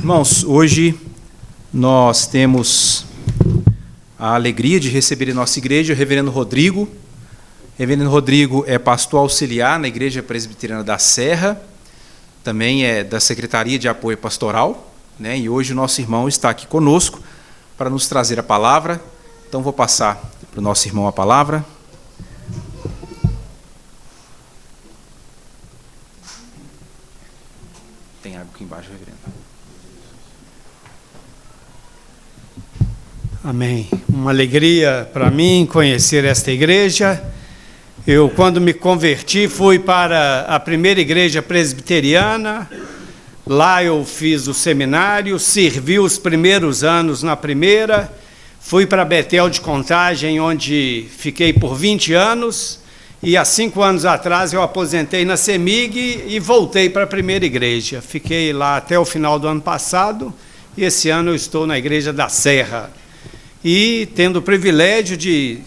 Irmãos, hoje nós temos a alegria de receber em nossa igreja o reverendo Rodrigo. O reverendo Rodrigo é pastor auxiliar na Igreja Presbiteriana da Serra, também é da Secretaria de Apoio Pastoral, né? E hoje o nosso irmão está aqui conosco para nos trazer a palavra. Então vou passar para o nosso irmão a palavra. Tem água aqui embaixo, reverendo. Amém. Uma alegria para mim conhecer esta igreja. Eu, quando me converti, fui para a primeira igreja presbiteriana. Lá eu fiz o seminário, servi os primeiros anos na primeira. Fui para Betel de Contagem, onde fiquei por 20 anos. E há 5 anos atrás eu aposentei na CEMIG e voltei para a primeira igreja. Fiquei lá até o final do ano passado e esse ano eu estou na Igreja da Serra. E tendo o privilégio de,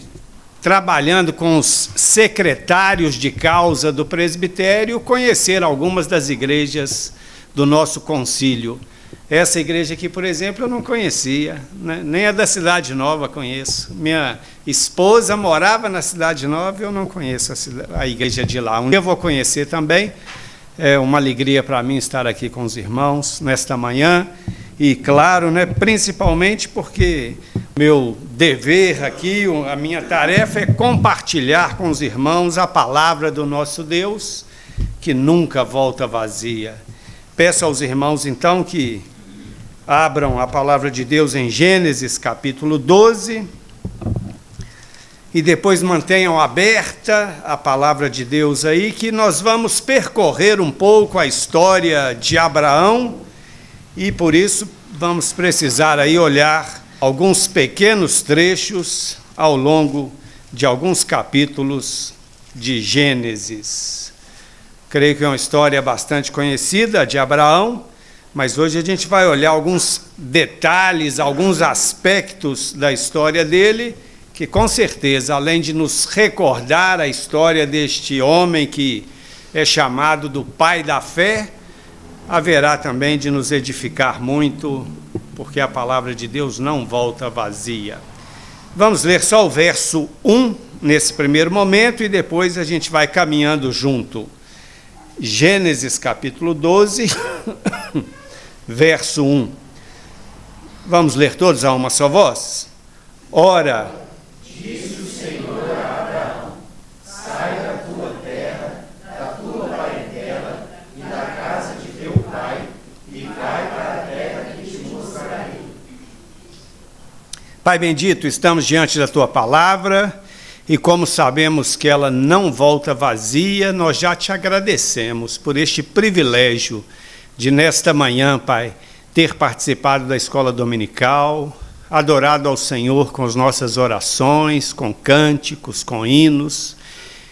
trabalhando com os secretários de causa do presbitério, conhecer algumas das igrejas do nosso concílio. Essa igreja aqui, por exemplo, eu não conhecia, né? Nem a da Cidade Nova conheço. Minha esposa morava na Cidade Nova e eu não conheço a igreja de lá. Um dia eu vou conhecer também. É uma alegria para mim estar aqui com os irmãos nesta manhã. E, claro, né, principalmente porque meu dever aqui, a minha tarefa é compartilhar com os irmãos a palavra do nosso Deus, que nunca volta vazia. Peço aos irmãos, então, que abram a palavra de Deus em Gênesis, capítulo 12, e depois mantenham aberta a palavra de Deus aí, que nós vamos percorrer um pouco a história de Abraão, e por isso vamos precisar aí olhar alguns pequenos trechos ao longo de alguns capítulos de Gênesis. Creio que é uma história bastante conhecida de Abraão, mas hoje a gente vai olhar alguns detalhes, alguns aspectos da história dele, que com certeza, além de nos recordar a história deste homem que é chamado do pai da fé, haverá também de nos edificar muito, porque a palavra de Deus não volta vazia. Vamos ler só o verso 1 nesse primeiro momento e depois a gente vai caminhando junto. Gênesis capítulo 12, verso 1. Vamos ler todos a uma só voz? Ora, disse o Senhor a Abraão: sai da tua terra, da tua parentela e da casa de teu pai, e vai para a terra que te mostrarei. Pai bendito, estamos diante da tua palavra. E como sabemos que ela não volta vazia, nós já te agradecemos por este privilégio de, nesta manhã, Pai, ter participado da escola dominical, adorado ao Senhor com as nossas orações, com cânticos, com hinos.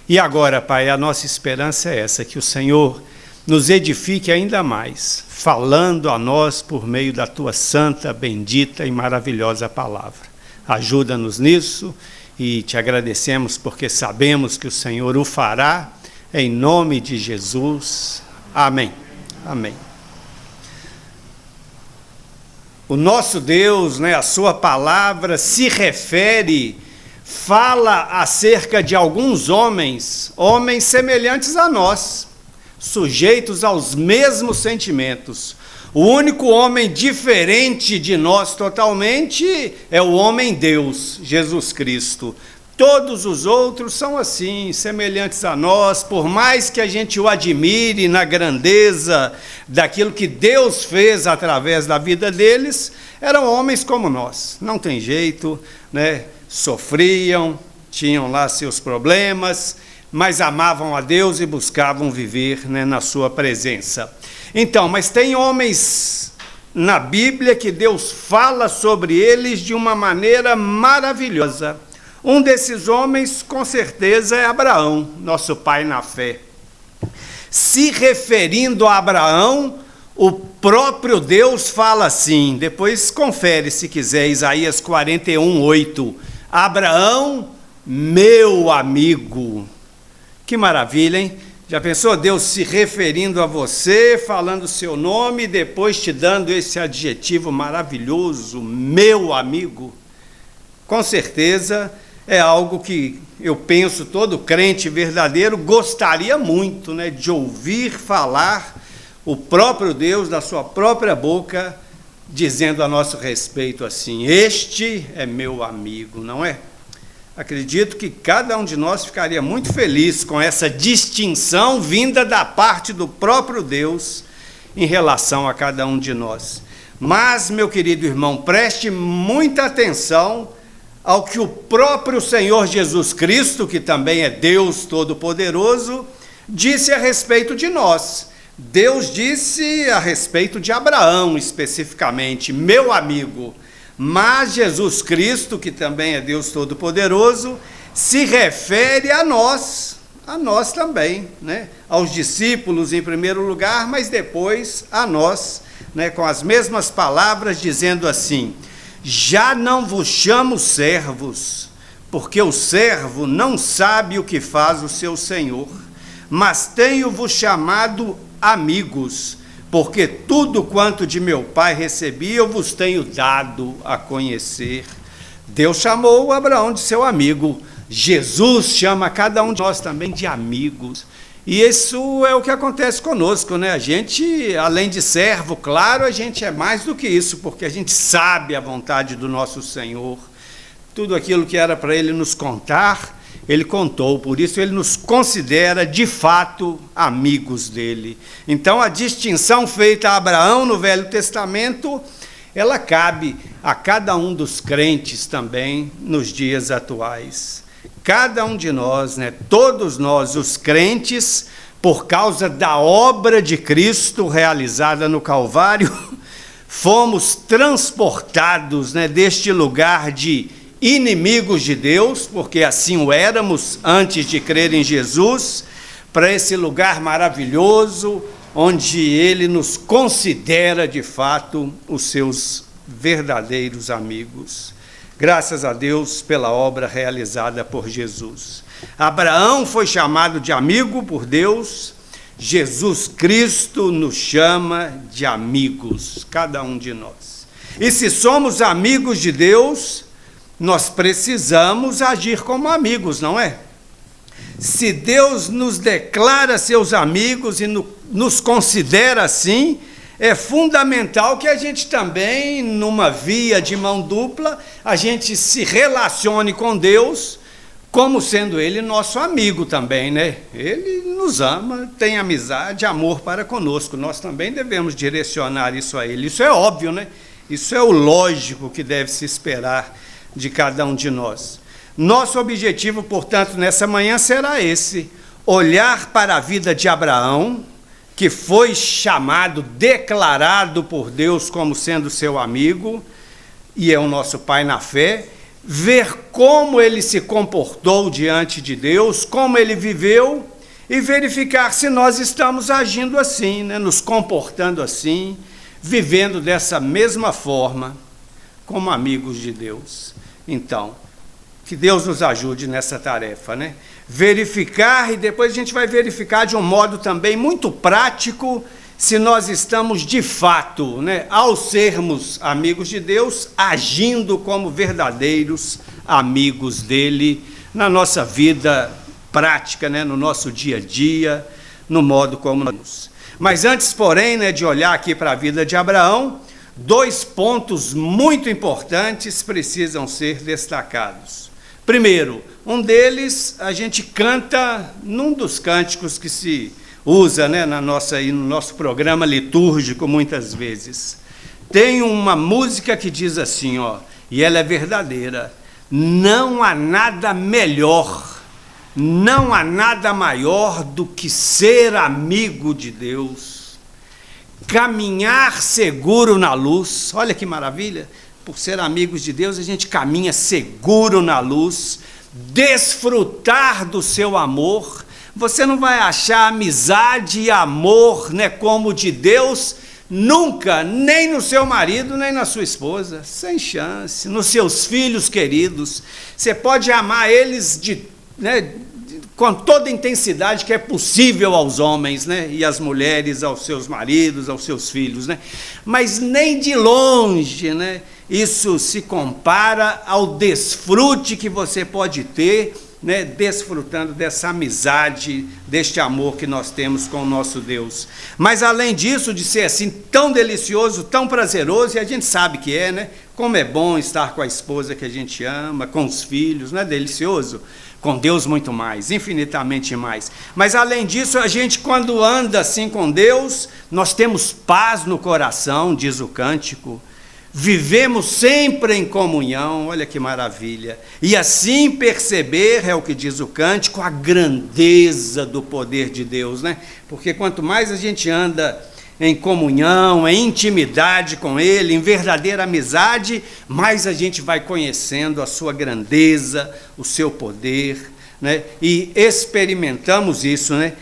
E agora, Pai, a nossa esperança é essa, que o Senhor nos edifique ainda mais, falando a nós por meio da tua santa, bendita e maravilhosa palavra. Ajuda-nos nisso. E te agradecemos porque sabemos que o Senhor o fará, em nome de Jesus. Amém. Amém. O nosso Deus, né, a sua palavra se refere, fala acerca de alguns homens semelhantes a nós, sujeitos aos mesmos sentimentos. O único homem diferente de nós totalmente é o homem Deus, Jesus Cristo. Todos os outros são assim, semelhantes a nós, por mais que a gente o admire na grandeza daquilo que Deus fez através da vida deles, eram homens como nós, não tem jeito, né? Sofriam, tinham lá seus problemas, mas amavam a Deus e buscavam viver, né, na sua presença. Então, mas tem homens na Bíblia que Deus fala sobre eles de uma maneira maravilhosa. Um desses homens, com certeza, é Abraão, nosso pai na fé. Se referindo a Abraão, o próprio Deus fala assim, depois confere se quiser, Isaías 41:8. Abraão, meu amigo. Que maravilha, hein? Já pensou Deus se referindo a você, falando o seu nome e depois te dando esse adjetivo maravilhoso, meu amigo? Com certeza é algo que eu penso todo crente verdadeiro gostaria muito, né, de ouvir falar o próprio Deus da sua própria boca, dizendo a nosso respeito assim: este é meu amigo, não é? Acredito que cada um de nós ficaria muito feliz com essa distinção vinda da parte do próprio Deus em relação a cada um de nós. Mas, meu querido irmão, preste muita atenção ao que o próprio Senhor Jesus Cristo, que também é Deus Todo-Poderoso, disse a respeito de nós. Deus disse a respeito de Abraão, especificamente, meu amigo. Mas Jesus Cristo, que também é Deus Todo-Poderoso, se refere a nós também, né? Aos discípulos em primeiro lugar, mas depois a nós, né? Com as mesmas palavras, dizendo assim: já não vos chamo servos, porque o servo não sabe o que faz o seu senhor, mas tenho-vos chamado amigos, porque tudo quanto de meu Pai recebi, eu vos tenho dado a conhecer. Deus chamou Abraão de seu amigo. Jesus chama cada um de nós também de amigos. E isso é o que acontece conosco, né? A gente, além de servo, claro, a gente é mais do que isso, porque a gente sabe a vontade do nosso Senhor. Tudo aquilo que era para Ele nos contar, Ele contou, por isso Ele nos considera, de fato, amigos dEle. Então, a distinção feita a Abraão no Velho Testamento, ela cabe a cada um dos crentes também nos dias atuais. Cada um de nós, né, todos nós, os crentes, por causa da obra de Cristo realizada no Calvário, fomos transportados, né, deste lugar de inimigos de Deus, porque assim o éramos antes de crer em Jesus, para esse lugar maravilhoso, onde Ele nos considera de fato os seus verdadeiros amigos. Graças a Deus pela obra realizada por Jesus. Abraão foi chamado de amigo por Deus, Jesus Cristo nos chama de amigos, cada um de nós. E se somos amigos de Deus, nós precisamos agir como amigos, não é? Se Deus nos declara seus amigos e nos considera assim, é fundamental que a gente também, numa via de mão dupla, a gente se relacione com Deus como sendo Ele nosso amigo também, né? Ele nos ama, tem amizade, amor para conosco. Nós também devemos direcionar isso a Ele. Isso é óbvio, né? Isso é o lógico que deve se esperar de cada um de nós. Nosso objetivo, portanto, nessa manhã será esse: olhar para a vida de Abraão, que foi chamado, declarado por Deus como sendo seu amigo, e é o nosso pai na fé, ver como ele se comportou diante de Deus, como ele viveu, e verificar se nós estamos agindo assim, né? Nos comportando assim, vivendo dessa mesma forma, como amigos de Deus. Então, que Deus nos ajude nessa tarefa, né? Verificar, e depois a gente vai verificar de um modo também muito prático se nós estamos de fato, né, ao sermos amigos de Deus, agindo como verdadeiros amigos dele na nossa vida prática, né, no nosso dia a dia, no modo como nós. Mas antes, porém, né, de olhar aqui para a vida de Abraão, 2 pontos muito importantes precisam ser destacados. Primeiro, um deles a gente canta num dos cânticos que se usa, né, no nosso programa litúrgico muitas vezes. Tem uma música que diz assim, ó, e ela é verdadeira: não há nada melhor, não há nada maior do que ser amigo de Deus, caminhar seguro na luz. Olha que maravilha! Por ser amigos de Deus, a gente caminha seguro na luz, desfrutar do seu amor. Você não vai achar amizade e amor, né, como o de Deus, nunca, nem no seu marido, nem na sua esposa, sem chance, nos seus filhos queridos. Você pode amar eles com toda a intensidade que é possível aos homens, né? E às mulheres, aos seus maridos, aos seus filhos, né? Mas nem de longe, né? Isso se compara ao desfrute que você pode ter, né? Desfrutando dessa amizade, deste amor que nós temos com o nosso Deus. Mas além disso, de ser assim tão delicioso, tão prazeroso, e a gente sabe que é, né? Como é bom estar com a esposa que a gente ama, com os filhos, não é delicioso? Com Deus muito mais, infinitamente mais. Mas além disso, a gente quando anda assim com Deus, nós temos paz no coração, diz o cântico. Vivemos sempre em comunhão, olha que maravilha. E assim perceber, é o que diz o cântico, a grandeza do poder de Deus, né? Porque quanto mais a gente anda em comunhão, em intimidade com Ele, em verdadeira amizade, mais a gente vai conhecendo a sua grandeza, o seu poder, né? E experimentamos isso, né?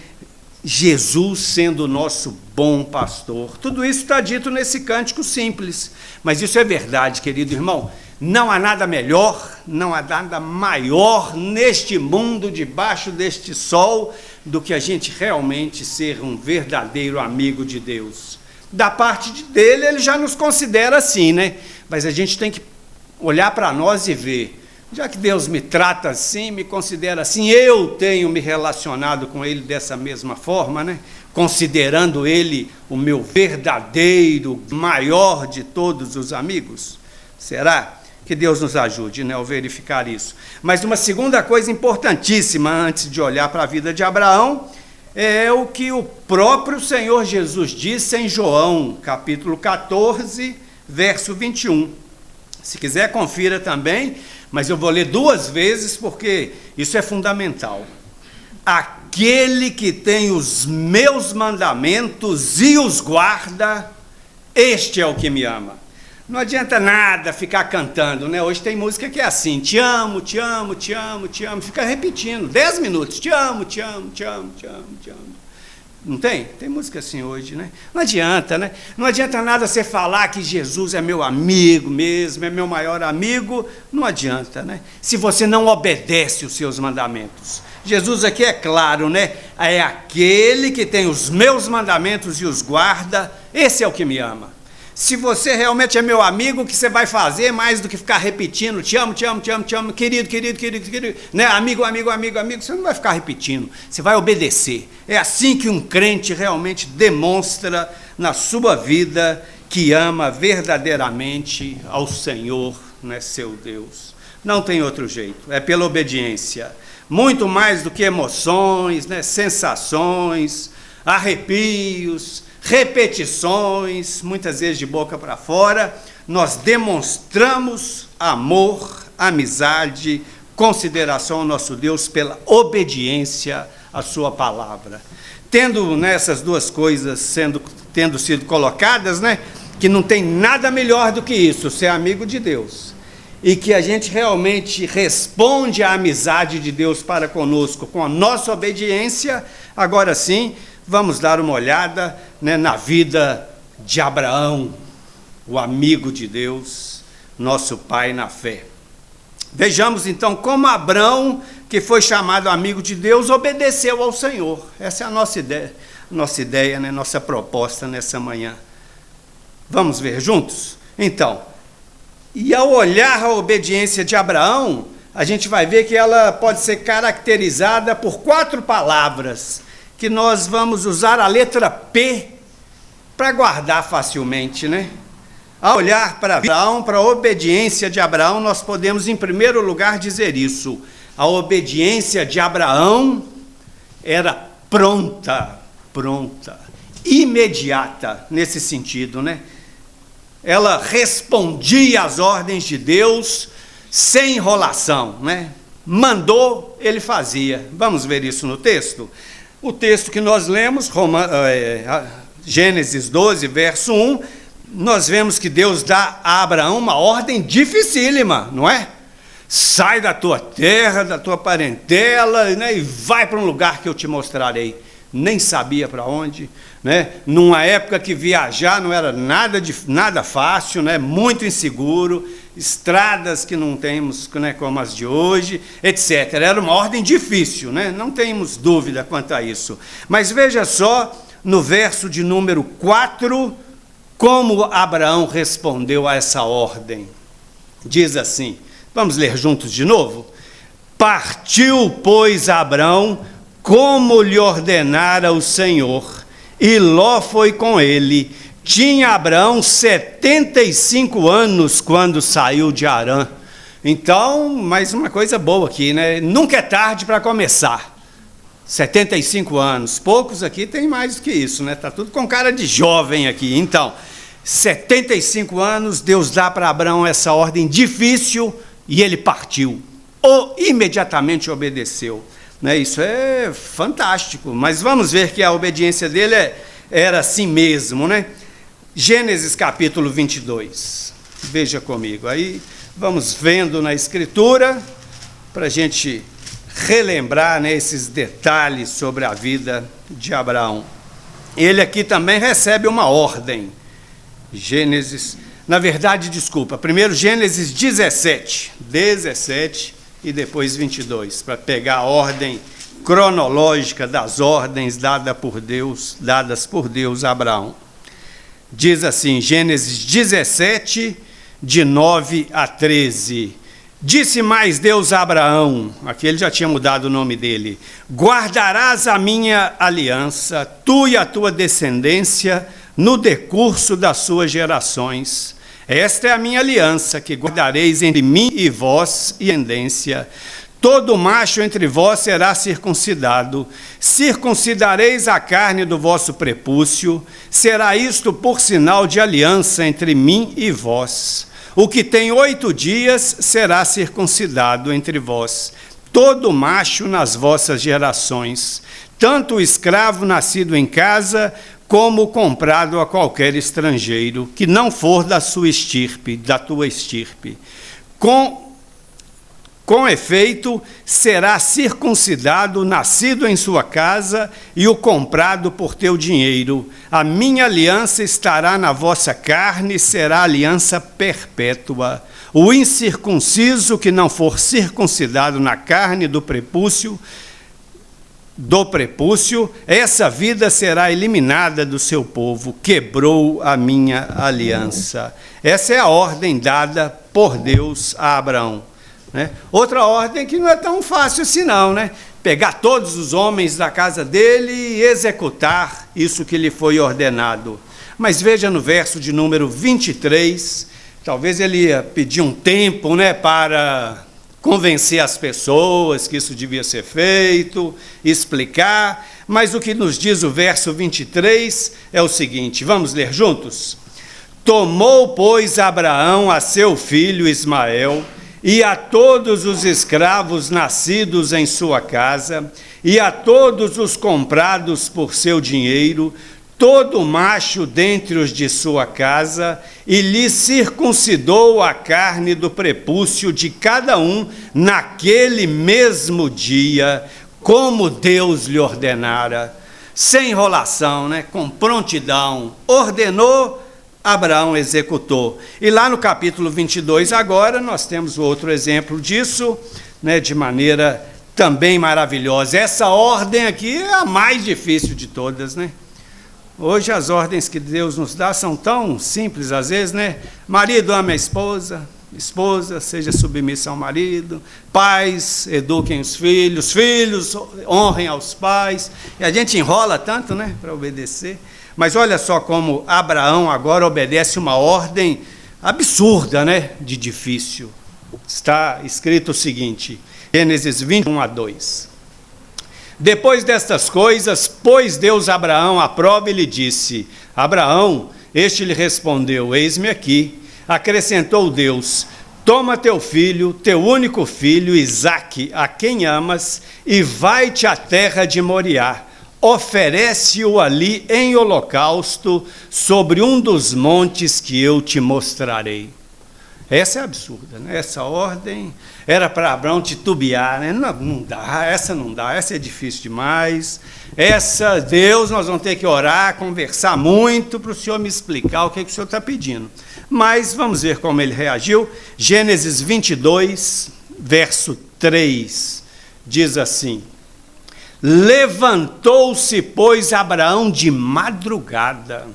Jesus sendo o nosso bom pastor. Tudo isso está dito nesse cântico simples, mas isso é verdade, querido irmão. Não há nada melhor, não há nada maior neste mundo, debaixo deste sol, do que a gente realmente ser um verdadeiro amigo de Deus. Da parte dele, ele já nos considera assim, né? Mas a gente tem que olhar para nós e ver, já que Deus me trata assim, me considera assim, eu tenho me relacionado com Ele dessa mesma forma, né? Considerando Ele o meu verdadeiro, maior de todos os amigos? Será? Que Deus nos ajude, né, ao verificar isso. Mas uma segunda coisa importantíssima, antes de olhar para a vida de Abraão, é o que o próprio Senhor Jesus disse em João, capítulo 14, verso 21. Se quiser, confira também, mas eu vou ler 2 vezes, porque isso é fundamental. Aquele que tem os meus mandamentos e os guarda, este é o que me ama. Não adianta nada ficar cantando, né? Hoje tem música que é assim, te amo, te amo, te amo, te amo, fica repetindo, 10 minutos, te amo, te amo, te amo, te amo, te amo. Não tem? Tem música assim hoje, né? Não adianta, né? Não adianta nada você falar que Jesus é meu amigo mesmo, é meu maior amigo, não adianta, né? Se você não obedece os seus mandamentos. Jesus aqui é claro, né? É aquele que tem os meus mandamentos e os guarda, esse é o que me ama. Se você realmente é meu amigo, o que você vai fazer mais do que ficar repetindo, te amo, te amo, te amo, te amo, querido, querido, querido, querido, né? Amigo, amigo, amigo, amigo, você não vai ficar repetindo, você vai obedecer. É assim que um crente realmente demonstra na sua vida que ama verdadeiramente ao Senhor, né, seu Deus. Não tem outro jeito, é pela obediência. Muito mais do que emoções, né, sensações, arrepios, repetições, muitas vezes de boca para fora, nós demonstramos amor, amizade, consideração ao nosso Deus pela obediência à sua palavra. Tendo nessas 2 coisas tendo sido colocadas, né, que não tem nada melhor do que isso, ser amigo de Deus, e que a gente realmente responde à amizade de Deus para conosco com a nossa obediência, agora sim, vamos dar uma olhada, né, na vida de Abraão, o amigo de Deus, nosso pai na fé. Vejamos então como Abraão, que foi chamado amigo de Deus, obedeceu ao Senhor. Essa é a nossa ideia, né, nossa proposta nessa manhã. Vamos ver juntos? Então, e ao olhar a obediência de Abraão, a gente vai ver que ela pode ser caracterizada por 4 palavras, que nós vamos usar a letra P para guardar facilmente, né? Ao olhar para Abraão, para a obediência de Abraão, nós podemos, em primeiro lugar, dizer isso. A obediência de Abraão era pronta, imediata, nesse sentido, né? Ela respondia às ordens de Deus sem enrolação, né? Mandou, ele fazia. Vamos ver isso no texto? O texto que nós lemos, Gênesis 12, verso 1, nós vemos que Deus dá a Abraão uma ordem dificílima, não é? Sai da tua terra, da tua parentela, né, e vai para um lugar que eu te mostrarei. Nem sabia para onde, né? Numa época que viajar não era nada fácil, né? Muito inseguro, estradas que não temos, né, como as de hoje, etc. Era uma ordem difícil, né? Não temos dúvida quanto a isso. Mas veja só, no verso de número 4, como Abraão respondeu a essa ordem. Diz assim, vamos ler juntos de novo? Partiu, pois, Abrão, como lhe ordenara o Senhor, e Ló foi com ele. Tinha Abraão 75 anos quando saiu de Harã. Então, mais uma coisa boa aqui, né? Nunca é tarde para começar. 75 anos. Poucos aqui têm mais do que isso, né? Está tudo com cara de jovem aqui. Então, 75 anos, Deus dá para Abraão essa ordem difícil e ele partiu. Ou imediatamente obedeceu. Né? Isso é fantástico. Mas vamos ver que a obediência dele era assim mesmo, né? Gênesis capítulo 22. Veja comigo. Aí vamos vendo na Escritura para a gente relembrar, né, esses detalhes sobre a vida de Abraão. Ele aqui também recebe uma ordem. Gênesis, na verdade, desculpa, primeiro Gênesis 17 e depois 22, para pegar a ordem cronológica das ordens dadas por Deus a Abraão. Diz assim, Gênesis 17, de 9 a 13. Disse mais Deus a Abraão, aqui ele já tinha mudado o nome dele, guardarás a minha aliança, tu e a tua descendência, no decurso das suas gerações. Esta é a minha aliança, que guardareis entre mim e vós, e descendência. Todo macho entre vós será circuncidado. Circuncidareis a carne do vosso prepúcio. Será isto por sinal de aliança entre mim e vós. O que tem 8 dias será circuncidado entre vós. Todo macho nas vossas gerações. Tanto o escravo nascido em casa, como comprado a qualquer estrangeiro, que não for da sua estirpe, da tua estirpe. Com efeito, será circuncidado o nascido em sua casa e o comprado por teu dinheiro. A minha aliança estará na vossa carne, será aliança perpétua. O incircunciso que não for circuncidado na carne do prepúcio, essa vida será eliminada do seu povo. Quebrou a minha aliança. Essa é a ordem dada por Deus a Abraão. Né? Outra ordem que não é tão fácil assim não, né? Pegar todos os homens da casa dele e executar isso que lhe foi ordenado. Mas veja no verso de número 23, talvez ele ia pedir um tempo, né, para convencer as pessoas que isso devia ser feito, explicar, mas o que nos diz o verso 23 é o seguinte, vamos ler juntos? Tomou, pois, Abraão a seu filho Ismael, e a todos os escravos nascidos em sua casa, e a todos os comprados por seu dinheiro, todo macho dentre os de sua casa, e lhe circuncidou a carne do prepúcio de cada um naquele mesmo dia, como Deus lhe ordenara. Sem enrolação, né? Com prontidão, ordenou, Abraão executou. E lá no capítulo 22, agora, nós temos outro exemplo disso, né, de maneira também maravilhosa. Essa ordem aqui é a mais difícil de todas, né? Hoje as ordens que Deus nos dá são tão simples às vezes, né? Marido ame a esposa, esposa seja submissa ao marido, pais eduquem os filhos, filhos honrem aos pais. E a gente enrola tanto, né, para obedecer. Mas olha só como Abraão agora obedece uma ordem absurda, né, de difícil. Está escrito o seguinte, Gênesis 21 a 2. Depois destas coisas, pôs Deus Abraão à prova e lhe disse, Abraão, este lhe respondeu, eis-me aqui. Acrescentou Deus, toma teu filho, teu único filho, Isaque, a quem amas, e vai-te à terra de Moriá. Oferece-o ali em holocausto sobre um dos montes que eu te mostrarei. Essa é absurda, né? Essa ordem era para Abraão titubear, né? Não dá, essa é difícil demais. Essa, Deus, nós vamos ter que orar, conversar muito para o Senhor me explicar o que o Senhor está pedindo. Mas vamos ver como ele reagiu. Gênesis 22, verso 3, diz assim: levantou-se, pois, Abraão de madrugada,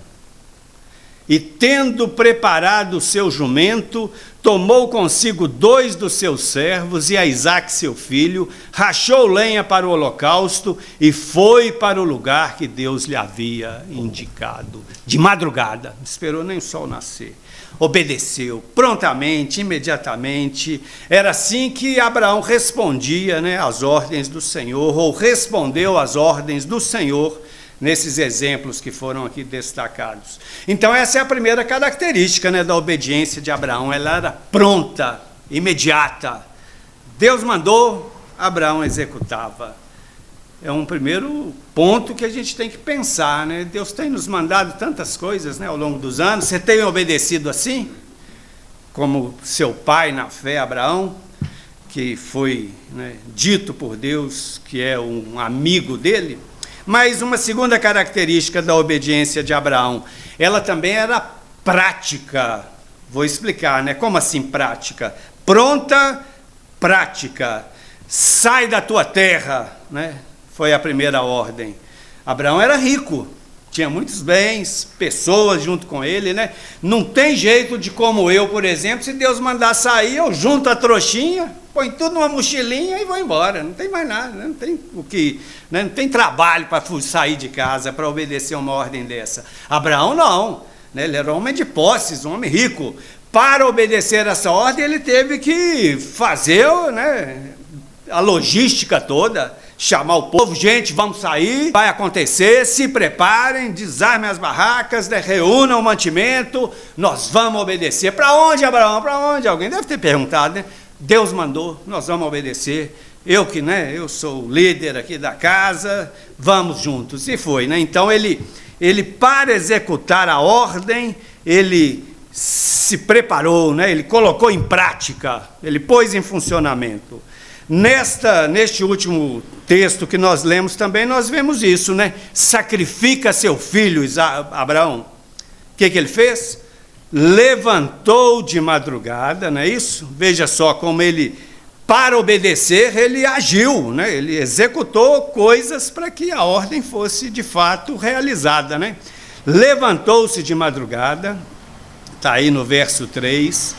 e tendo preparado o seu jumento, tomou consigo 2 dos seus servos e a Isaque seu filho, rachou lenha para o holocausto e foi para o lugar que Deus lhe havia indicado. De madrugada, não esperou nem o sol nascer. Obedeceu prontamente, imediatamente. Era assim que Abraão respondia, né, às ordens do Senhor, ou respondeu às ordens do Senhor, nesses exemplos que foram aqui destacados. Então essa é a primeira característica, né, da obediência de Abraão. Ela era pronta, imediata. Deus mandou, Abraão executava. É um primeiro ponto que a gente tem que pensar, né? Deus tem nos mandado tantas coisas, né, ao longo dos anos. Você tem obedecido assim? Como seu pai na fé, Abraão, que foi, né, dito por Deus que é um amigo dele. Mas uma segunda característica da obediência de Abraão, ela também era prática. Vou explicar, né? Como assim prática? Pronta, prática. Sai da tua terra, né? Foi a primeira ordem. Abraão era rico, tinha muitos bens, pessoas junto com ele, né? Não tem jeito de, como eu, por exemplo, se Deus mandar sair, eu junto a trouxinha, põe tudo numa mochilinha e vou embora. Não tem mais nada, né? Não tem o que, né? Não tem trabalho para sair de casa, para obedecer uma ordem dessa. Abraão não, né? Ele era um homem de posses, um homem rico. Para obedecer essa ordem, ele teve que fazer, né, a logística toda, chamar o povo: gente, vamos sair, vai acontecer, se preparem, desarmem as barracas, né, reúnam o mantimento, nós vamos obedecer. Para onde, Abraão? Para onde? Alguém deve ter perguntado, né? Deus mandou, nós vamos obedecer. Eu que, né, eu sou o líder aqui da casa, vamos juntos. E foi, né? Então ele para executar a ordem, ele se preparou, né? Ele colocou em prática, ele pôs em funcionamento. Neste último texto que nós lemos também, nós vemos isso, né? Sacrifica seu filho, Abraão. O que ele fez? Levantou de madrugada, não é isso? Veja só como ele, para obedecer, ele agiu, né? Ele executou coisas para que a ordem fosse de fato realizada, né? Levantou-se de madrugada, está aí no verso 3,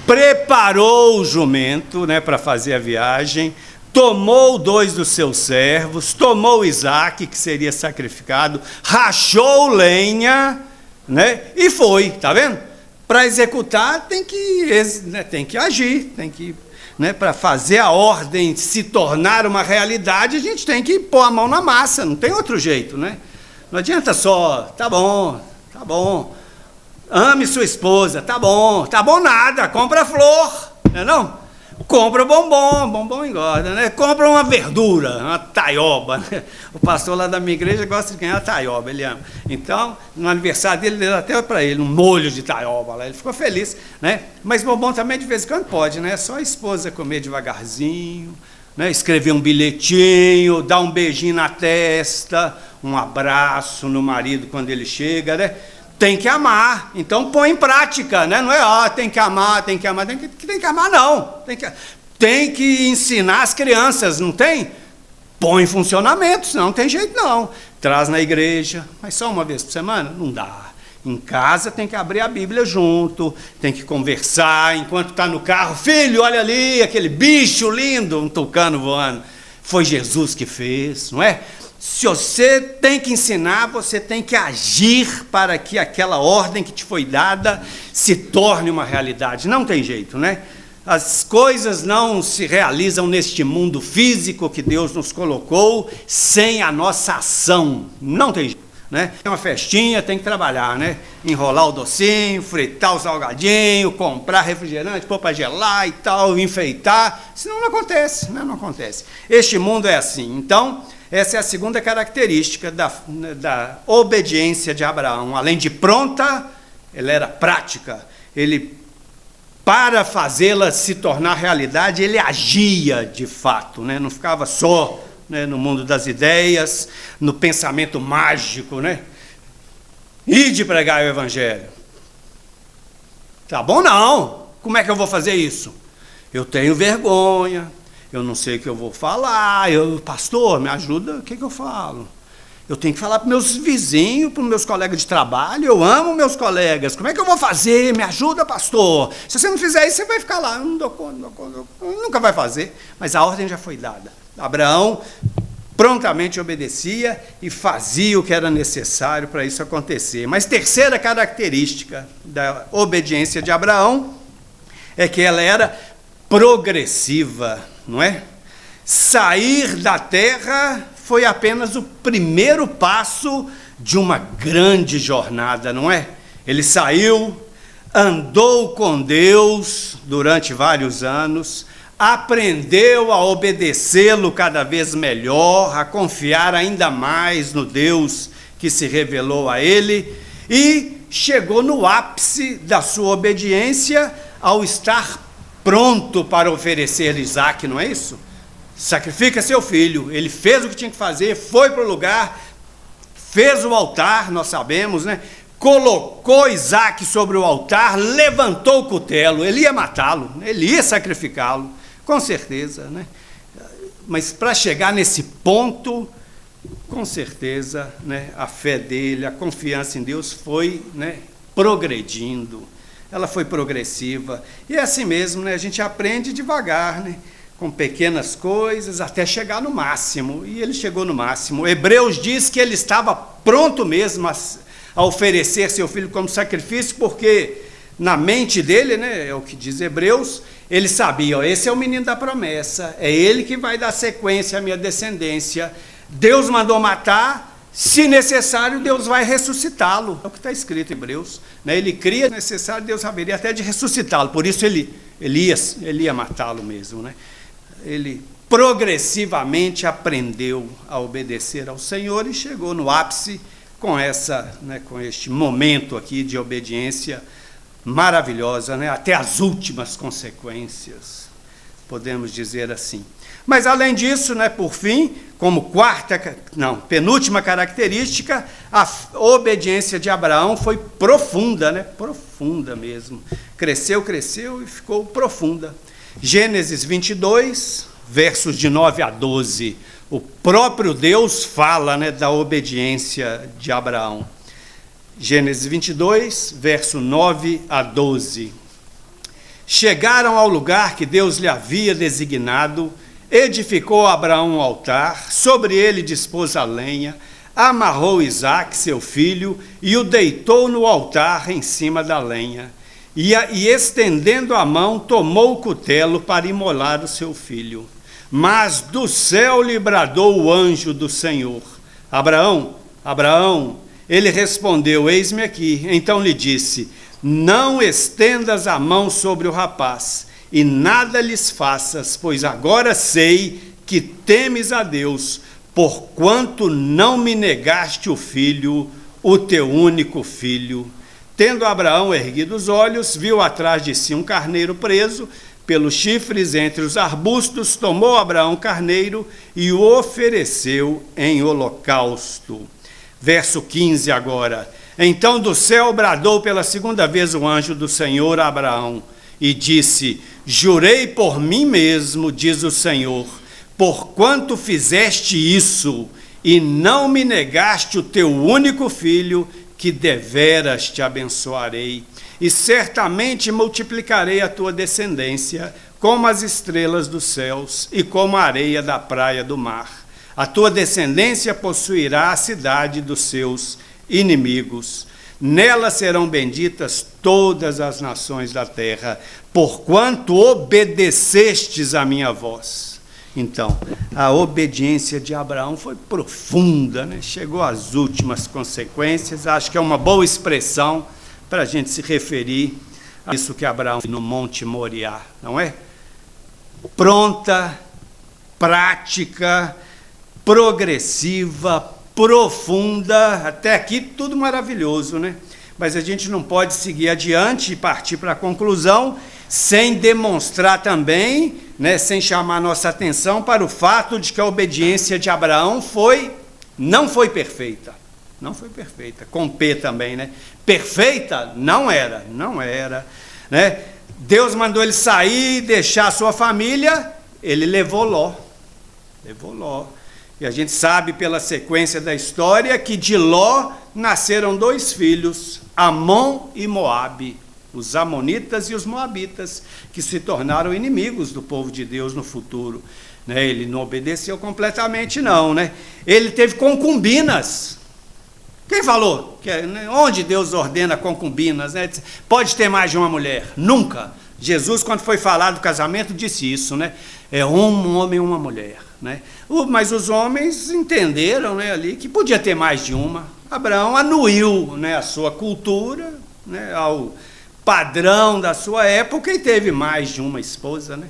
preparou o jumento, né, para fazer a viagem, tomou 2 dos seus servos, tomou Isaque, que seria sacrificado, rachou lenha, né, e foi, tá vendo? Para executar tem que agir, tem que, né, para fazer a ordem se tornar uma realidade, a gente tem que pôr a mão na massa, não tem outro jeito, né? Não adianta só, tá bom, ame sua esposa, tá bom nada, compra flor, não é não? Compra bombom engorda, né? Compra uma verdura, uma taioba, né? O pastor lá da minha igreja gosta de ganhar taioba, ele ama. Então, no aniversário dele, deu até para ele um molho de taioba lá, ele ficou feliz, né? Mas bombom também de vez em quando pode, né? É só a esposa comer devagarzinho, né? Escrever um bilhetinho, dar um beijinho na testa, um abraço no marido quando ele chega, né? Tem que amar, então põe em prática, né? Não é, tem que amar, tem que amar não, tem que ensinar as crianças, não tem? Põe em funcionamento, senão não tem jeito não. Traz na igreja, mas só uma vez por semana? Não dá. Em casa tem que abrir a Bíblia junto, tem que conversar, enquanto está no carro: filho, olha ali, aquele bicho lindo, um tucano voando. Foi Jesus que fez, não é? Se você tem que ensinar, você tem que agir para que aquela ordem que te foi dada se torne uma realidade. Não tem jeito, né? As coisas não se realizam neste mundo físico que Deus nos colocou sem a nossa ação. Não tem jeito, né? Tem uma festinha, tem que trabalhar, né? Enrolar o docinho, fritar o salgadinho, comprar refrigerante, pôr para gelar e tal, enfeitar. Senão não acontece, né? Não acontece. Este mundo é assim. Então, essa é a segunda característica da obediência de Abraão. Além de pronta, ela era prática. Ele para fazê-la se tornar realidade, ele agia de fato, né? Não ficava só, né, no mundo das ideias, no pensamento mágico, né? Ide pregar o evangelho. Tá bom, não. Como é que eu vou fazer isso? Eu tenho vergonha, eu não sei o que eu vou falar, pastor, me ajuda, o que eu falo? Eu tenho que falar para meus vizinhos, para meus colegas de trabalho, eu amo meus colegas, como é que eu vou fazer? Me ajuda, pastor. Se você não fizer isso, você vai ficar lá, eu não dou conta, nunca vai fazer. Mas a ordem já foi dada. Abraão prontamente obedecia e fazia o que era necessário para isso acontecer. Mas terceira característica da obediência de Abraão é que ela era progressiva, não é? Sair da terra foi apenas o primeiro passo de uma grande jornada, não é? Ele saiu, andou com Deus durante vários anos, aprendeu a obedecê-lo cada vez melhor, a confiar ainda mais no Deus que se revelou a ele e chegou no ápice da sua obediência ao estar pronto para oferecer Isaque, não é isso? Sacrifica seu filho. Ele fez o que tinha que fazer, foi para o lugar, fez o altar, nós sabemos, né? Colocou Isaque sobre o altar, levantou o cutelo, ele ia matá-lo, ele ia sacrificá-lo, com certeza, né? Mas para chegar nesse ponto, com certeza, né, a fé dele, a confiança em Deus foi, né, progredindo, ela foi progressiva, e é assim mesmo, né? A gente aprende devagar, né? Com pequenas coisas, até chegar no máximo, e ele chegou no máximo. Hebreus diz que ele estava pronto mesmo a oferecer seu filho como sacrifício, porque na mente dele, né, é o que diz Hebreus, ele sabia, ó, esse é o menino da promessa, é ele que vai dar sequência à minha descendência, Deus mandou matar, se necessário Deus vai ressuscitá-lo, é o que está escrito em Hebreus, né? Ele cria, se necessário Deus haveria até de ressuscitá-lo, por isso ele ia matá-lo mesmo, né? Ele progressivamente aprendeu a obedecer ao Senhor e chegou no ápice com com este momento aqui de obediência maravilhosa, né? Até as últimas consequências, podemos dizer assim. Mas além disso, né, por fim, como penúltima característica, a obediência de Abraão foi profunda, né? Profunda mesmo. Cresceu e ficou profunda. Gênesis 22, versos de 9 a 12, o próprio Deus fala, né, da obediência de Abraão. Gênesis 22, verso 9 a 12. Chegaram ao lugar que Deus lhe havia designado, edificou Abraão um altar, sobre ele dispôs a lenha, amarrou Isaque, seu filho, e o deitou no altar em cima da lenha. E estendendo a mão, tomou o cutelo para imolar o seu filho. Mas do céu lhe bradou o anjo do Senhor: Abraão, Abraão. Ele respondeu: eis-me aqui. Então lhe disse: não estendas a mão sobre o rapaz, e nada lhes faças, pois agora sei que temes a Deus, porquanto não me negaste o filho, o teu único filho. Tendo Abraão erguido os olhos, viu atrás de si um carneiro preso pelos chifres entre os arbustos, tomou Abraão o carneiro e o ofereceu em holocausto. Verso 15 agora. Então do céu bradou pela segunda vez o anjo do Senhor a Abraão e disse: jurei por mim mesmo, diz o Senhor, porquanto fizeste isso e não me negaste o teu único filho, que deveras te abençoarei, e certamente multiplicarei a tua descendência como as estrelas dos céus e como a areia da praia do mar. A tua descendência possuirá a cidade dos seus inimigos. Nela serão benditas todas as nações da terra, porquanto obedecestes a minha voz. Então, a obediência de Abraão foi profunda, né? Chegou às últimas consequências. Acho que é uma boa expressão para a gente se referir a isso que Abraão fez no Monte Moriá, não é? Pronta, prática, progressiva, profunda, até aqui tudo maravilhoso, né? Mas a gente não pode seguir adiante e partir para a conclusão sem demonstrar também, né, sem chamar nossa atenção para o fato de que a obediência de Abraão não foi perfeita. Não foi perfeita, com P também, né? Perfeita? Não era, né? Deus mandou ele sair, deixar a sua família, ele levou Ló. E a gente sabe pela sequência da história que de Ló nasceram 2 filhos, Amon e Moabe, os amonitas e os moabitas, que se tornaram inimigos do povo de Deus no futuro. Né? Ele não obedeceu completamente não, né? Ele teve concubinas. Quem falou? Onde Deus ordena concubinas? Né? Pode ter mais de uma mulher? Nunca. Jesus, quando foi falar do casamento, disse isso, né? É um homem e uma mulher. Né? Mas os homens entenderam, né, ali que podia ter mais de uma. Abraão anuiu, né, a sua cultura, né, ao padrão da sua época e teve mais de uma esposa. Né?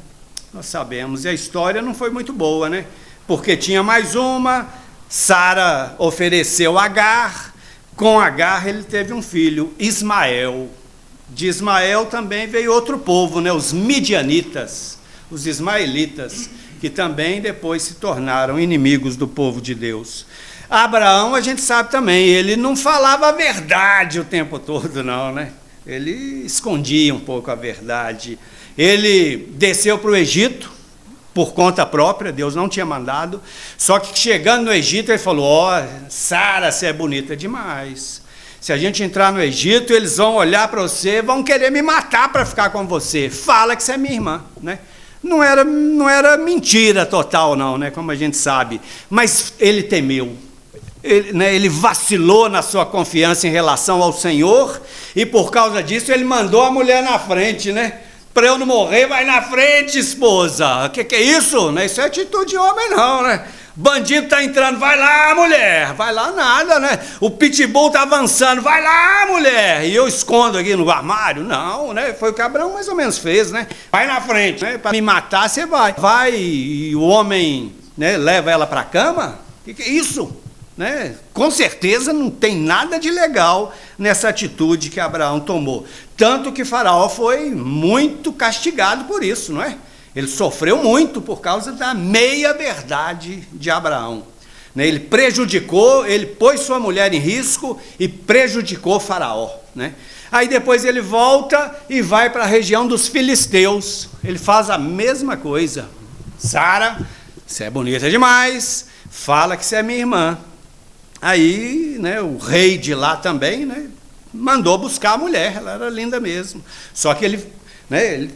Nós sabemos, e a história não foi muito boa, né? Porque tinha mais uma, Sara ofereceu Agar, com Agar ele teve um filho, Ismael. De Ismael também veio outro povo, né, os midianitas, os ismaelitas, que também depois se tornaram inimigos do povo de Deus. Abraão, a gente sabe também, ele não falava a verdade o tempo todo, não, né? Ele escondia um pouco a verdade. Ele desceu para o Egito, por conta própria, Deus não tinha mandado, só que chegando no Egito, ele falou, ó, Sara, você é bonita demais. Se a gente entrar no Egito, eles vão olhar para você, vão querer me matar para ficar com você. Fala que você é minha irmã, né? Não era mentira total, não, né? Como a gente sabe. Mas ele temeu. Ele vacilou na sua confiança em relação ao Senhor, e por causa disso ele mandou a mulher na frente, né? Para eu não morrer, vai na frente, esposa. Que é isso? Né? Isso é atitude de homem, não, né? Bandido está entrando, vai lá, mulher. Vai lá nada, né? O pitbull está avançando, vai lá, mulher. E eu escondo aqui no armário? Não, né? Foi o que Abraão mais ou menos fez, né? Vai na frente, né? Para me matar, você vai. Vai e o homem, né, leva ela para a cama? Que é isso? Né? Com certeza não tem nada de legal nessa atitude que Abraão tomou. Tanto que Faraó foi muito castigado por isso, não é? Ele sofreu muito por causa da meia-verdade de Abraão. Ele prejudicou, ele pôs sua mulher em risco e prejudicou Faraó. Né? Aí depois ele volta e vai para a região dos filisteus. Ele faz a mesma coisa. Sara, você é bonita demais, fala que você é minha irmã. Aí, né, o rei de lá também, né, mandou buscar a mulher, ela era linda mesmo. Só que ele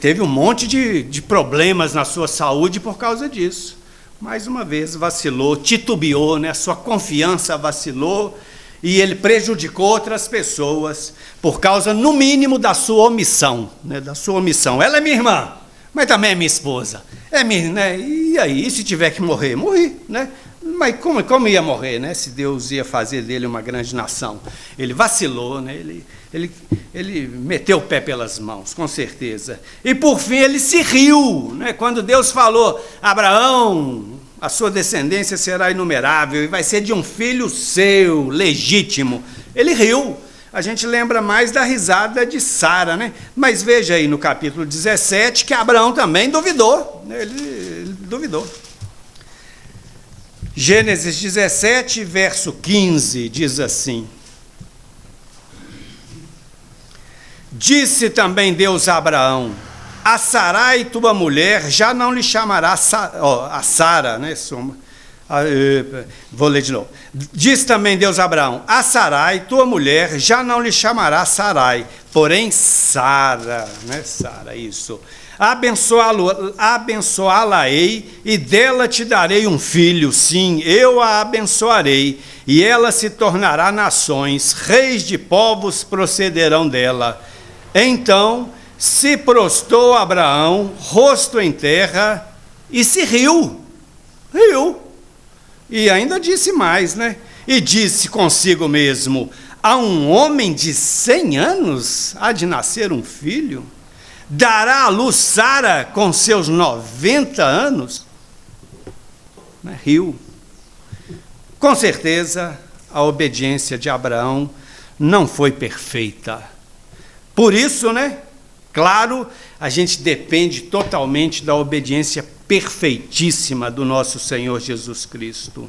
teve um monte de problemas na sua saúde por causa disso. Mais uma vez vacilou, titubeou, né? A sua confiança vacilou e ele prejudicou outras pessoas por causa, no mínimo, da sua omissão. Né? Da sua omissão. Ela é minha irmã, mas também é minha esposa. É minha, né? E aí, se tiver que morrer, morri, né? Mas como ia morrer, né? Se Deus ia fazer dele uma grande nação? Ele vacilou, né? Ele meteu o pé pelas mãos, com certeza. E por fim ele se riu, né? Quando Deus falou, Abraão, a sua descendência será inumerável e vai ser de um filho seu, legítimo. Ele riu. A gente lembra mais da risada de Sara, né? Mas veja aí no capítulo 17 que Abraão também duvidou, né? Ele duvidou. Gênesis 17, verso 15, diz assim: disse também Deus a Abraão, a Sarai, tua mulher, já não lhe chamará a Sara, né? Vou ler de novo. Disse também Deus a Abraão, a Sarai, tua mulher, já não lhe chamará Sarai, porém Sara, né? Sara, isso. Abençoá-la-ei, e dela te darei um filho, sim, eu a abençoarei, e ela se tornará nações, reis de povos procederão dela. Então se prostrou Abraão, rosto em terra, e se riu. E ainda disse mais, né? E disse consigo mesmo, a um homem de 100 anos há de nascer um filho? Dará à luz Sara com seus 90 anos? Riu. Com certeza, a obediência de Abraão não foi perfeita. Por isso, né, Claro, a gente depende totalmente da obediência perfeitíssima do nosso Senhor Jesus Cristo.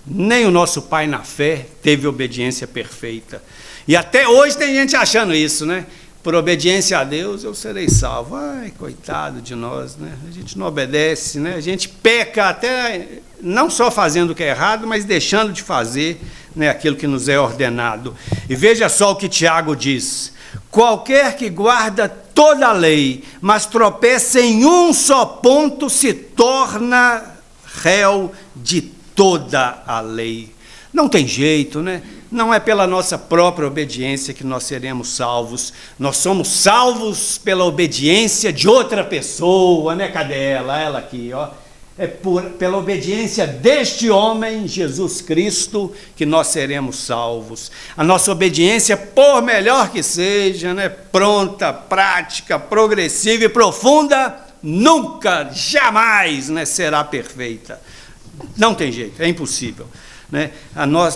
Nem o nosso pai na fé teve obediência perfeita. E até hoje tem gente achando isso, né? Por obediência a Deus eu serei salvo. Ai, coitado de nós, né? A gente não obedece, né? A gente peca até, não só fazendo o que é errado, mas deixando de fazer, né, aquilo que nos é ordenado. E veja só o que Tiago diz: qualquer que guarda toda a lei, mas tropeça em um só ponto, se torna réu de toda a lei. Não tem jeito, né? Não é pela nossa própria obediência que nós seremos salvos. Nós somos salvos pela obediência de outra pessoa, né? Cadê ela? Ela aqui, ó. É pela obediência deste homem, Jesus Cristo, que nós seremos salvos. A nossa obediência, por melhor que seja, né, pronta, prática, progressiva e profunda, nunca, jamais, né, será perfeita. Não tem jeito, é impossível, né?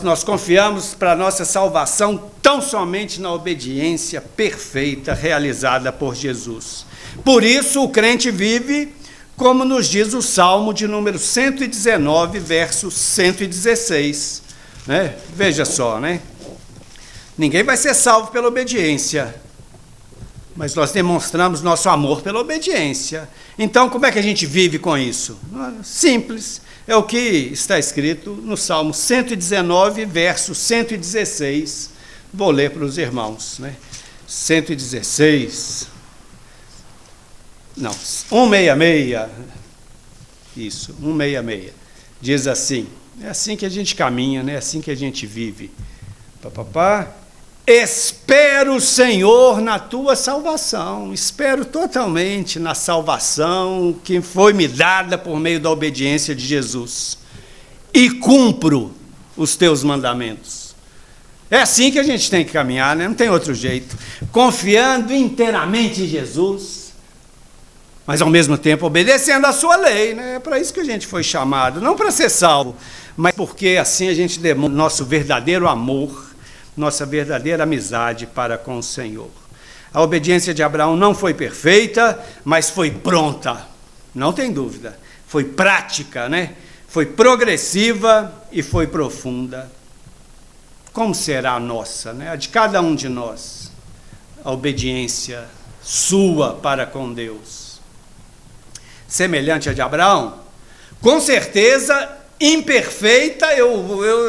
Nós confiamos para a nossa salvação tão somente na obediência perfeita realizada por Jesus. Por isso o crente vive como nos diz o Salmo de número 119, verso 116. Né? Veja só, né? Ninguém vai ser salvo pela obediência, mas nós demonstramos nosso amor pela obediência. Então, como é que a gente vive com isso? Simples. É o que está escrito no Salmo 119, verso 116. Vou ler para os irmãos, né? 116... Não, 166, isso, 166, diz assim, é assim que a gente caminha, né? É assim que a gente vive. Espero, Senhor, na tua salvação, espero totalmente na salvação que foi me dada por meio da obediência de Jesus, e cumpro os teus mandamentos. É assim que a gente tem que caminhar, né? Não tem outro jeito, confiando inteiramente em Jesus, mas ao mesmo tempo obedecendo a sua lei, né? É para isso que a gente foi chamado, não para ser salvo, mas porque assim a gente demonstra nosso verdadeiro amor, nossa verdadeira amizade para com o Senhor. A obediência de Abraão não foi perfeita, mas foi pronta, não tem dúvida. Foi prática, né? Foi progressiva e foi profunda. Como será a nossa, né? A de cada um de nós, a obediência sua para com Deus? Semelhante a de Abraão? Com certeza imperfeita,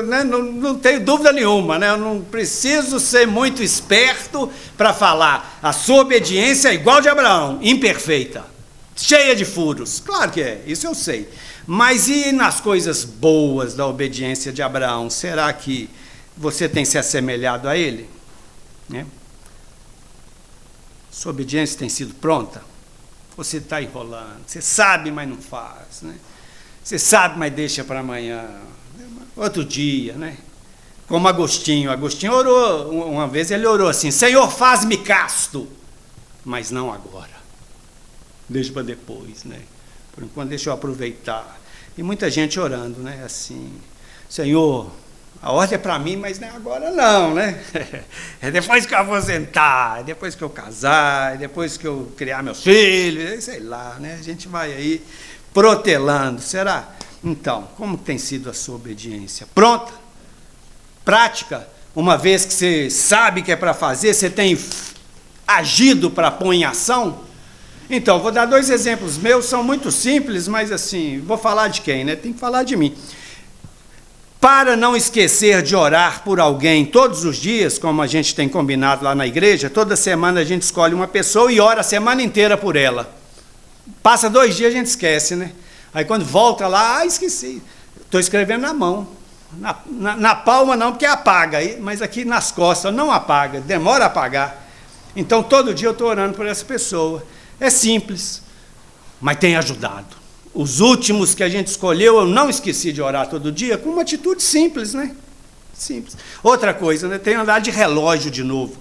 né, não tenho dúvida nenhuma, né? Eu não preciso ser muito esperto para falar. A sua obediência é igual de Abraão, imperfeita, cheia de furos. Claro que é, isso eu sei. Mas e nas coisas boas da obediência de Abraão? Será que você tem se assemelhado a ele? Né? Sua obediência tem sido pronta? Você está enrolando, você sabe, mas não faz, né? Você sabe, mas deixa para amanhã, outro dia, né? Como Agostinho orou, uma vez ele orou assim: Senhor, faz-me casto, mas não agora, deixa para depois, né? Por enquanto deixa eu aproveitar. E muita gente orando, né? Assim: Senhor, a ordem é para mim, mas não é agora não, né? É depois que eu aposentar, é depois que eu casar, é depois que eu criar meus filhos, sei lá, né? A gente vai aí protelando, será? Então, como tem sido a sua obediência? Pronta? Prática? Uma vez que você sabe que é para fazer, você tem agido para pôr em ação? Então, vou dar 2 exemplos meus, são muito simples, mas assim, vou falar de quem, né? Tem que falar de mim. Para não esquecer de orar por alguém todos os dias, como a gente tem combinado lá na igreja, toda semana a gente escolhe uma pessoa e ora a semana inteira por ela. Passa 2 dias, a gente esquece, né? Aí quando volta lá, esqueci. Estou escrevendo na mão. Na palma não, porque apaga, mas aqui nas costas não apaga, demora a apagar. Então todo dia eu estou orando por essa pessoa. É simples, mas tem ajudado. Os últimos que a gente escolheu, eu não esqueci de orar todo dia, com uma atitude simples, né? Simples. Outra coisa, né? Tenho andado de relógio de novo.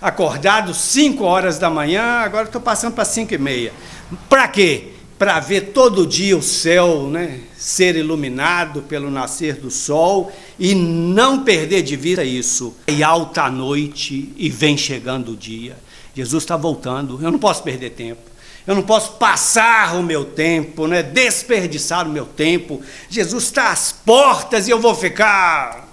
Acordado 5 horas da manhã, agora estou passando para 5h30. Para quê? Para ver todo dia o céu, né, ser iluminado pelo nascer do sol e não perder de vista isso. E alta a noite e vem chegando o dia. Jesus está voltando, eu não posso perder tempo. Eu não posso passar o meu tempo, né, desperdiçar o meu tempo. Jesus está às portas e eu vou ficar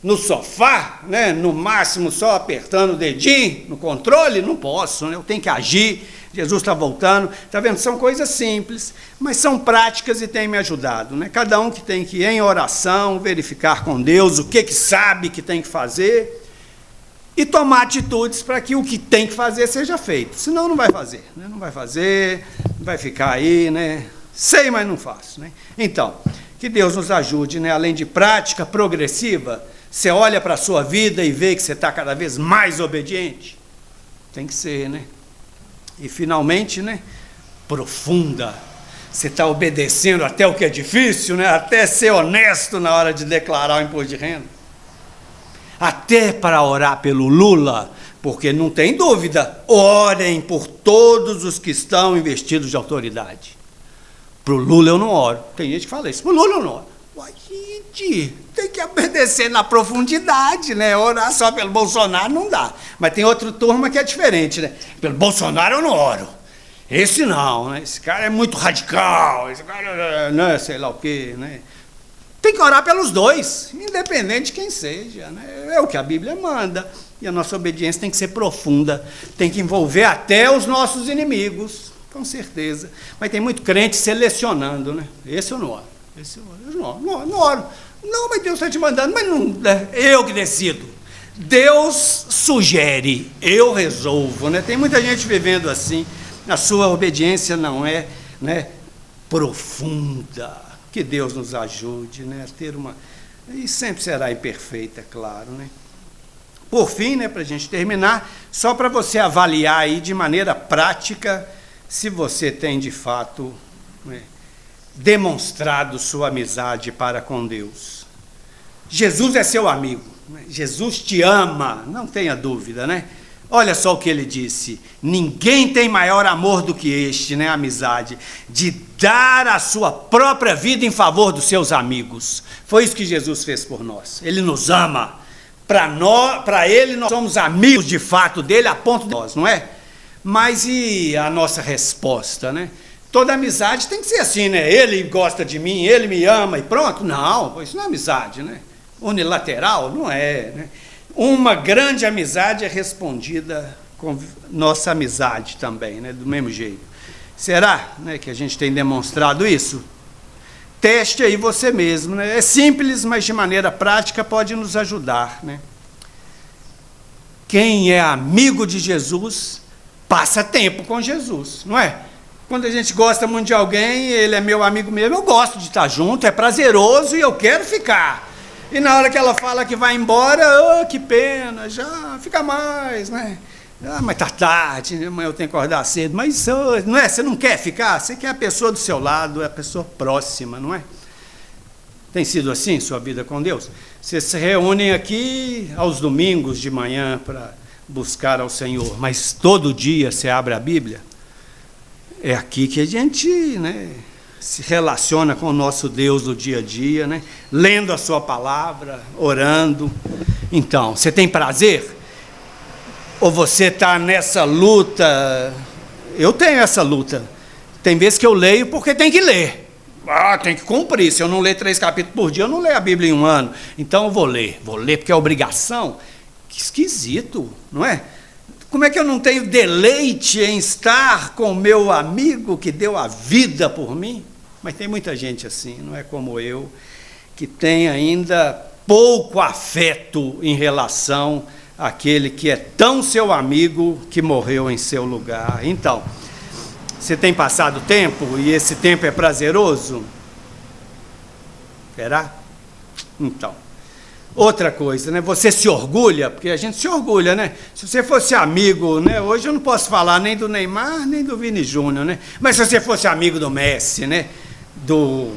no sofá, né, no máximo só apertando o dedinho no controle? Não posso, né, eu tenho que agir. Jesus está voltando. Está vendo? São coisas simples, mas são práticas e têm me ajudado, né? Cada um que tem que ir em oração, verificar com Deus o que sabe que tem que fazer e tomar atitudes para que o que tem que fazer seja feito. Senão não vai fazer, né? Não vai fazer, vai ficar aí, né? Sei, mas não faço, né? Então, que Deus nos ajude, né? Além de prática progressiva, você olha para a sua vida e vê que você está cada vez mais obediente. Tem que ser, né? E finalmente, né? Profunda. Você está obedecendo até o que é difícil, né? Até ser honesto na hora de declarar o imposto de renda. Até para orar pelo Lula, porque não tem dúvida, orem por todos os que estão investidos de autoridade. Para o Lula eu não oro. Tem gente que fala isso, para o Lula eu não oro. Uai, gente, tem que obedecer na profundidade, né? Orar só pelo Bolsonaro não dá. Mas tem outra turma que é diferente, né? Pelo Bolsonaro eu não oro. Esse não, né? Esse cara é muito radical, esse cara, né? Sei lá o quê, né? Tem que orar pelos dois, independente de quem seja, né? É o que a Bíblia manda. E a nossa obediência tem que ser profunda, tem que envolver até os nossos inimigos, com certeza. Mas tem muito crente selecionando, né? Esse eu não oro, esse eu não oro. Não, mas Deus está te mandando, mas não, eu que decido. Deus sugere, eu resolvo, né? Tem muita gente vivendo assim, a sua obediência não é, né, profunda. Que Deus nos ajude, né, a ter uma... E sempre será imperfeita, é claro, né? Por fim, né, para a gente terminar, só para você avaliar aí de maneira prática se você tem de fato, né, demonstrado sua amizade para com Deus. Jesus é seu amigo, né? Jesus te ama, não tenha dúvida, né? Olha só o que ele disse: ninguém tem maior amor do que este, né, amizade, de dar a sua própria vida em favor dos seus amigos. Foi isso que Jesus fez por nós. Ele nos ama. Para ele nós somos amigos de fato dele, a ponto de nós, não é? Mas e a nossa resposta, né? Toda amizade tem que ser assim, né? Ele gosta de mim, ele me ama e pronto. Não, isso não é amizade, né? Unilateral, não é, né? Uma grande amizade é respondida com nossa amizade também, né? Do mesmo jeito. Será, né, que a gente tem demonstrado isso? Teste aí você mesmo, né? É simples, mas de maneira prática pode nos ajudar, né? Quem é amigo de Jesus, passa tempo com Jesus, não é? Quando a gente gosta muito de alguém, ele é meu amigo mesmo, eu gosto de estar junto, é prazeroso e eu quero ficar. E na hora que ela fala que vai embora, oh, que pena, já fica mais, né? Ah, mas tá tarde, amanhã eu tenho que acordar cedo. Mas não é, você não quer ficar, você quer a pessoa do seu lado, é a pessoa próxima, não é? Tem sido assim sua vida com Deus? Vocês se reúnem aqui aos domingos de manhã para buscar ao Senhor, mas todo dia você abre a Bíblia? É aqui que a gente, né, se relaciona com o nosso Deus do dia a dia, né? Lendo a sua palavra, orando. Então, você tem prazer? Ou você está nessa luta? Eu tenho essa luta. Tem vezes que eu leio porque tem que ler. Ah, tem que cumprir. Se eu não ler 3 capítulos por dia, eu não leio a Bíblia em um ano. Então eu vou ler porque é obrigação. Que esquisito, não é? Como é que eu não tenho deleite em estar com o meu amigo que deu a vida por mim? Mas tem muita gente assim, não é como eu, que tem ainda pouco afeto em relação àquele que é tão seu amigo que morreu em seu lugar. Então, você tem passado tempo e esse tempo é prazeroso? Será? Então, outra coisa, né? Você se orgulha, porque a gente se orgulha, né? Se você fosse amigo, né? Hoje eu não posso falar nem do Neymar, nem do Vini Júnior, né? Mas se você fosse amigo do Messi, né? Do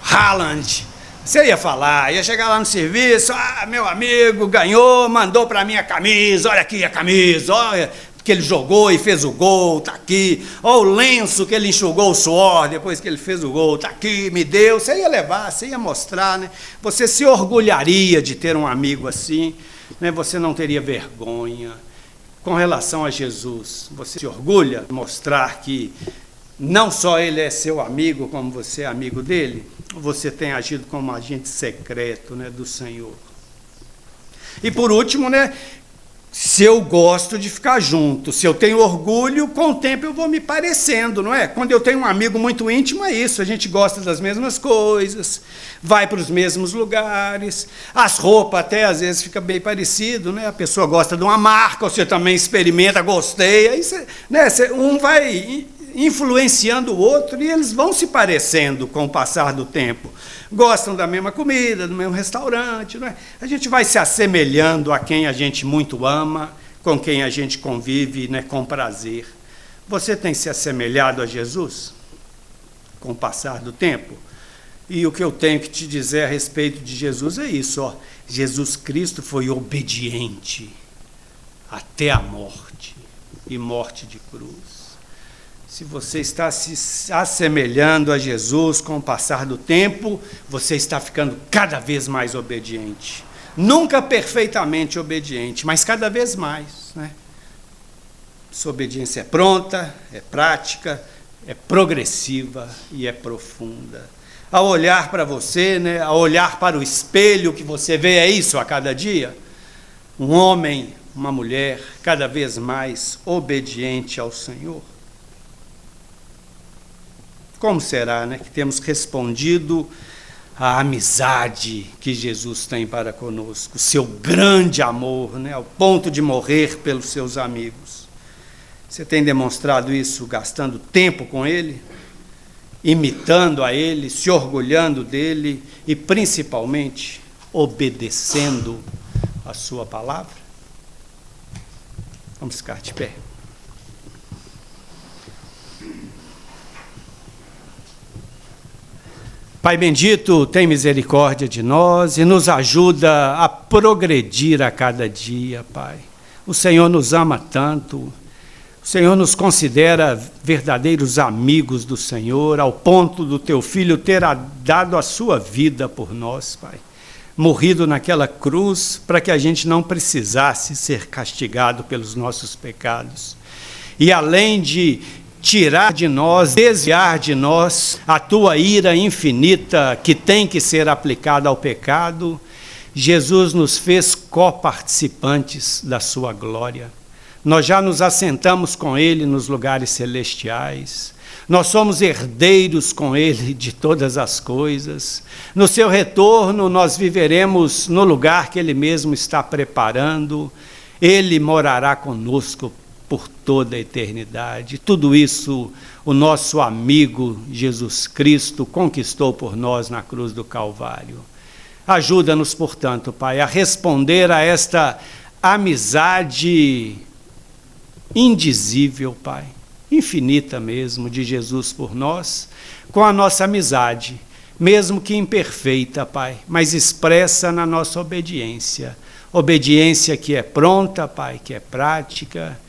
Haaland, você ia falar, ia chegar lá no serviço, ah, meu amigo ganhou, mandou para mim a camisa, olha aqui a camisa, olha que ele jogou e fez o gol, tá aqui, olha o lenço que ele enxugou o suor depois que ele fez o gol, tá aqui, me deu. Você ia levar, você ia mostrar, né? Você se orgulharia de ter um amigo assim, né? Você não teria vergonha. com relação a Jesus, você se orgulha de mostrar que não só ele é seu amigo, como você é amigo dele? Ou você tem agido como agente secreto, né, do Senhor? E por último, né, se eu gosto de ficar junto, se eu tenho orgulho, com o tempo eu vou me parecendo, não é? Quando eu tenho um amigo muito íntimo, é isso, a gente gosta das mesmas coisas, vai para os mesmos lugares, as roupas até às vezes fica bem parecido, né? A pessoa gosta de uma marca, você também experimenta, gostei, aí você, né, um vai influenciando o outro e eles vão se parecendo com o passar do tempo. Gostam da mesma comida, do mesmo restaurante, não é? A gente vai se assemelhando a quem a gente muito ama, com quem a gente convive, né, com prazer. Você tem se assemelhado a Jesus com o passar do tempo? E o que eu tenho que te dizer a respeito de Jesus é isso, ó. Jesus Cristo foi obediente até a morte, e morte de cruz. Se você está se assemelhando a Jesus com o passar do tempo, você está ficando cada vez mais obediente. Nunca perfeitamente obediente, mas cada vez mais, né? Sua obediência é pronta, é prática, é progressiva e é profunda. Ao olhar para você, né, ao olhar para o espelho que você vê, é isso a cada dia? Um homem, uma mulher, cada vez mais obediente ao Senhor. Como será, né, que temos respondido à amizade que Jesus tem para conosco, seu grande amor, né, ao ponto de morrer pelos seus amigos? Você tem demonstrado isso gastando tempo com Ele, imitando a Ele, se orgulhando dEle e, principalmente, obedecendo a sua palavra? Vamos ficar de pé. Pai bendito, tem misericórdia de nós e nos ajuda a progredir a cada dia, Pai. O Senhor nos ama tanto, o Senhor nos considera verdadeiros amigos do Senhor, ao ponto do Teu Filho ter dado a sua vida por nós, Pai. Morrido naquela cruz para que a gente não precisasse ser castigado pelos nossos pecados. E além de tirar de nós, desviar de nós a tua ira infinita que tem que ser aplicada ao pecado, Jesus nos fez coparticipantes da sua glória. Nós já nos assentamos com Ele nos lugares celestiais. Nós somos herdeiros com Ele de todas as coisas. No seu retorno, nós viveremos no lugar que Ele mesmo está preparando. Ele morará conosco por toda a eternidade. Tudo isso o nosso amigo Jesus Cristo conquistou por nós na cruz do Calvário. Ajuda-nos, portanto, Pai, a responder a esta amizade indizível, Pai, infinita mesmo, de Jesus por nós, com a nossa amizade, mesmo que imperfeita, Pai, mas expressa na nossa obediência. Obediência que é pronta, Pai, que é prática,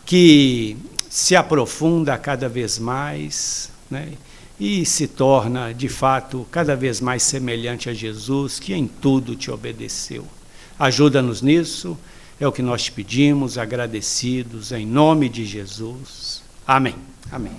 que se aprofunda cada vez mais, né? E se torna, de fato, cada vez mais semelhante a Jesus, que em tudo te obedeceu. Ajuda-nos nisso, é o que nós te pedimos, agradecidos, em nome de Jesus. Amém. Amém.